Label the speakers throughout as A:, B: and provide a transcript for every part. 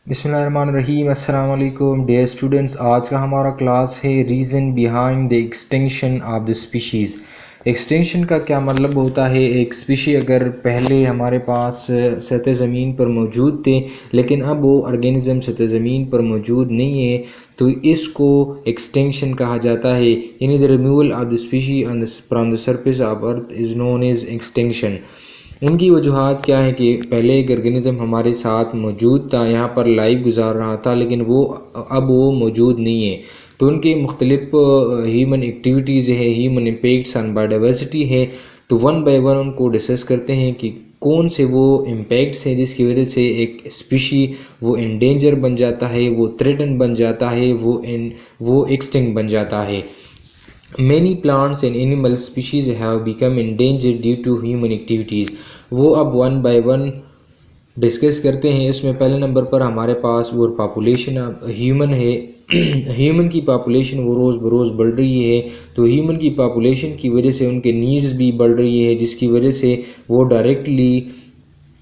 A: بسم اللہ الرحمن الرحیم۔ السلام علیکم ڈیئر اسٹوڈنٹس، آج کا ہمارا کلاس ہے reason behind the extinction of the species. Extinction کا کیا مطلب ہوتا ہے؟ ایک اسپیشی اگر پہلے ہمارے پاس سطح زمین پر موجود تھے لیکن اب وہ آرگینزم سطح زمین پر موجود نہیں ہے تو اس کو ایکسٹینکشن کہا جاتا ہے، یعنی the removal of the species from the surface of earth is known as extinction. ان کی وجوہات کیا ہیں کہ پہلے ایک آرگینزم ہمارے ساتھ موجود تھا، یہاں پر لائف گزار رہا تھا، لیکن اب وہ موجود نہیں ہے، تو ان کے مختلف ہیومن ایکٹیویٹیز ہے، ہیومن امپیکٹس آن بایو ڈائیورسٹی ہے، تو ون بائی ون ان کو ڈسکس کرتے ہیں کہ کون سے وہ امپیکٹس ہیں جس کی وجہ سے ایک اسپیشی وہ انڈینجر بن جاتا ہے، وہ تھریٹن بن جاتا ہے، وہ ایکسٹنکٹ بن جاتا ہے۔ Many plants and animal species have become endangered due to human activities۔ وہ اب ون بائی ون ڈسکس کرتے ہیں۔ اس میں پہلے نمبر پر ہمارے پاس وہ پاپولیشن ہیومن ہے۔ ہیومن کی پاپولیشن وہ روز بروز بڑھ رہی ہے، تو ہیومن کی پاپولیشن کی وجہ سے ان کے نیڈز بھی بڑھ رہی ہے، جس کی وجہ سے وہ ڈائریکٹلی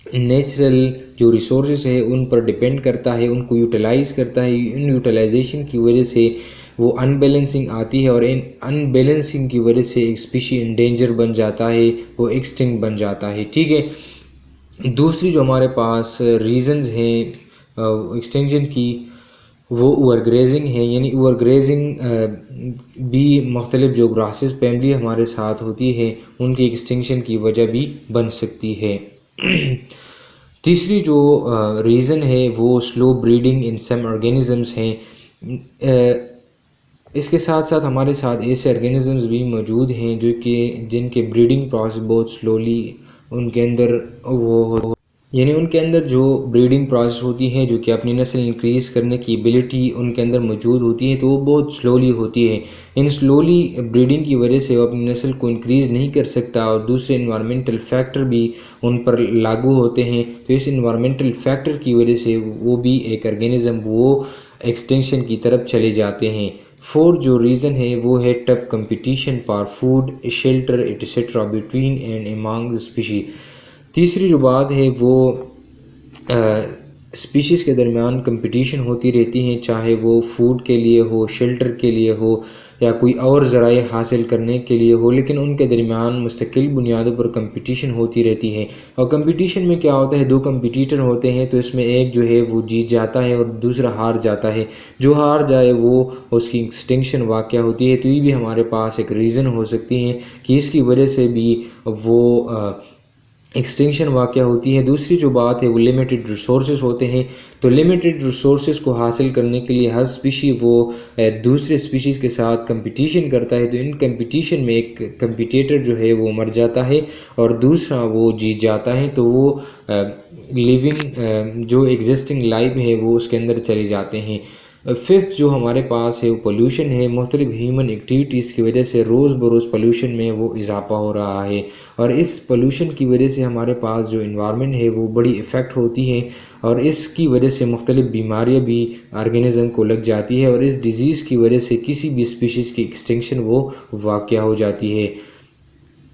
A: نیچرل جو ریسورسز ہے ان پر ڈپینڈ کرتا ہے، ان کو یوٹیلائز کرتا ہے۔ ان یوٹیلائزیشن کی وجہ سے وہ ان بیلنسنگ آتی ہے، اور ان بیلنسنگ کی وجہ سے ایک اسپیشی انڈینجر بن جاتا ہے، وہ ایکسٹنکٹ بن جاتا ہے، ٹھیک ہے۔ دوسری جو ہمارے پاس ریزنز ہیں ایکسٹینکشن کی، وہ اوور گریزنگ ہے، یعنی اوور گریزنگ بھی مختلف جو گراسز فیملی ہمارے ساتھ ہوتی ہے ان کی ایکسٹینکشن کی وجہ بھی بن سکتی ہے۔ تیسری جو ریزن ہے وہ سلو بریڈنگ ان سم آرگینزمس ہیں۔ اس کے ساتھ ساتھ ہمارے ساتھ ایسے آرگینزمز بھی موجود ہیں جن کے بریڈنگ پروسیس بہت سلولی ان کے اندر یعنی ان کے اندر جو بریڈنگ پروسیس ہوتی ہے، جو کہ اپنی نسل انکریز کرنے کی ایبلٹی ان کے اندر موجود ہوتی ہے، تو وہ بہت سلولی ہوتی ہے۔ ان سلولی بریڈنگ کی وجہ سے وہ اپنی نسل کو انکریز نہیں کر سکتا، اور دوسرے انوائرمنٹل فیکٹر بھی ان پر لاگو ہوتے ہیں، تو اس انوائرمنٹل فیکٹر کی وجہ سے وہ بھی ایک آرگینزم وہ ایکسٹینکشن کی طرف چلے جاتے ہیں۔ فورتھ جو ریزن ہے وہ ہے tough competition for food, shelter et cetera between and among species. تیسری جو بات ہے وہ اسپیشیز کے درمیان کمپٹیشن ہوتی رہتی ہیں، چاہے وہ فوڈ کے لیے ہو، شیلٹر کے لیے ہو، یا کوئی اور ذرائع حاصل کرنے کے لیے ہو، لیکن ان کے درمیان مستقل بنیادوں پر کمپٹیشن ہوتی رہتی ہے۔ اور کمپٹیشن میں کیا ہوتا ہے، دو کمپٹیٹر ہوتے ہیں، تو اس میں ایک جو ہے وہ جیت جاتا ہے اور دوسرا ہار جاتا ہے۔ جو ہار جائے وہ اس کی ایکسٹنکشن واقع ہوتی ہے، تو یہ بھی ہمارے پاس ایک ریزن ہو سکتی ہے کہ اس کی وجہ سے بھی وہ ایکسٹنکشن واقع ہوتی ہے۔ دوسری جو بات ہے وہ لمیٹڈ ریسورسز ہوتے ہیں، تو لمیٹڈ ریسورسز کو حاصل کرنے کے لیے ہر اسپیشی وہ دوسرے اسپیشیز کے ساتھ کمپٹیشن کرتا ہے، تو ان کمپٹیشن میں ایک کمپٹیٹر جو ہے وہ مر جاتا ہے اور دوسرا وہ جیت جاتا ہے، تو وہ لیونگ جو ایگزسٹنگ لائف ہے وہ اس کے اندر چلے جاتے ہیں۔ ففتھ جو ہمارے پاس ہے وہ پولوشن ہے۔ مختلف ہیومن ایکٹیویٹیز کی وجہ سے روز بروز پولوشن میں وہ اضافہ ہو رہا ہے، اور اس پولوشن کی وجہ سے ہمارے پاس جو انوائرمنٹ ہے وہ بڑی افیکٹ ہوتی ہے، اور اس کی وجہ سے مختلف بیماریاں بھی آرگینزم کو لگ جاتی ہے، اور اس ڈیزیز کی وجہ سے کسی بھی اسپیشیز کی ایکسٹنکشن وہ واقع ہو جاتی ہے۔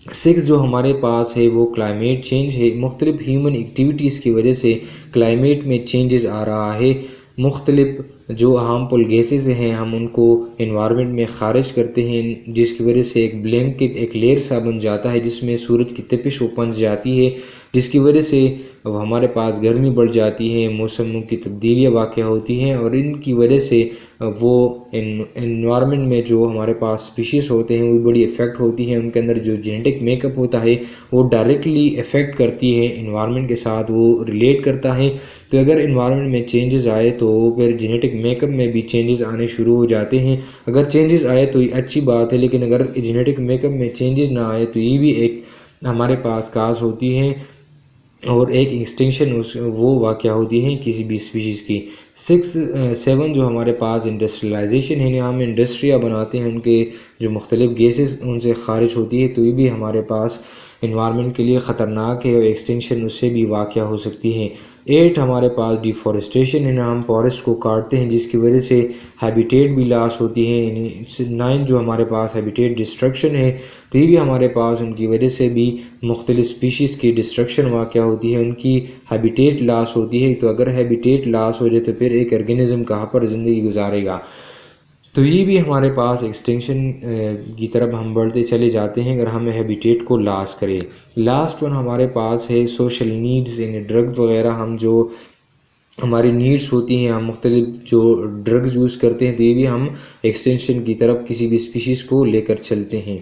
A: سکس جو ہمارے پاس ہے وہ کلائمیٹ چینج ہے۔ مختلف ہیومن ایکٹیویٹیز کی وجہ سے کلائمیٹ میں چینجز آ رہا ہے۔ مختلف جو ہارمفل گیسز ہیں ہم ان کو انوائرمنٹ میں خارج کرتے ہیں، جس کی وجہ سے ایک بلینکٹ، ایک لیئر سا بن جاتا ہے جس میں سورج کی تپش وہ پنس جاتی ہے، جس کی وجہ سے ہمارے پاس گرمی بڑھ جاتی ہے، موسموں کی تبدیلیاں واقع ہوتی ہیں، اور ان کی وجہ سے وہ انوائرمنٹ میں جو ہمارے پاس اسپیشیز ہوتے ہیں وہ بڑی افیکٹ ہوتی ہے۔ ان کے اندر جو جینیٹک میک اپ ہوتا ہے وہ ڈائریکٹلی افیکٹ کرتی ہے انوائرمنٹ کے ساتھ، وہ ریلیٹ کرتا ہے۔ تو اگر انوائرمنٹ میں چینجز آئے تو پھر جینیٹک میک اپ میں بھی چینجز آنے شروع ہو جاتے ہیں۔ اگر چینجز آئے تو یہ اچھی بات ہے، لیکن اگر جینیٹک میک اپ میں چینجز نہ آئے تو یہ بھی ایک ہمارے پاس کاز ہوتی ہے، اور ایک ایکسٹنکشن وہ واقع ہوتی ہے کسی بھی اسپیشیز کی۔ سیون جو ہمارے پاس انڈسٹریلائزیشن ہے، ہم انڈسٹریاں بناتے ہیں، ان کے جو مختلف گیسز ان سے خارج ہوتی ہے، تو یہ بھی ہمارے پاس انوائرمنٹ کے لیے خطرناک ہے، اور ایکسٹنکشن اس سے بھی واقع ہو سکتی ہے۔ 8 ہمارے پاس ڈیفورسٹیشن ہے، ہم فارسٹ کو کاٹتے ہیں جس کی وجہ سے ہیبیٹیٹ بھی لاس ہوتی ہے۔ 9 جو ہمارے پاس ہیبیٹیٹ ڈسٹرکشن ہے، تو یہ بھی ہمارے پاس ان کی وجہ سے بھی مختلف سپیشیز کی ڈسٹرکشن واقع ہوتی ہے، ان کی ہیبیٹیٹ لاس ہوتی ہے۔ تو اگر ہیبیٹیٹ لاس ہو جائے تو پھر ایک آرگینزم کہاں پر زندگی گزارے گا؟ تو یہ بھی ہمارے پاس ایکسٹنکشن کی طرف ہم بڑھتے چلے جاتے ہیں اگر ہم ہیبیٹیٹ کو لاس کریں۔ لاسٹ ون ہمارے پاس ہے سوشل نیڈز، یعنی ڈرگ وغیرہ ہم جو ہماری نیڈس ہوتی ہیں، ہم مختلف جو ڈرگز یوز کرتے ہیں، تو یہ بھی ہم ایکسٹنکشن کی طرف کسی بھی اسپیشیز کو لے کر چلتے ہیں۔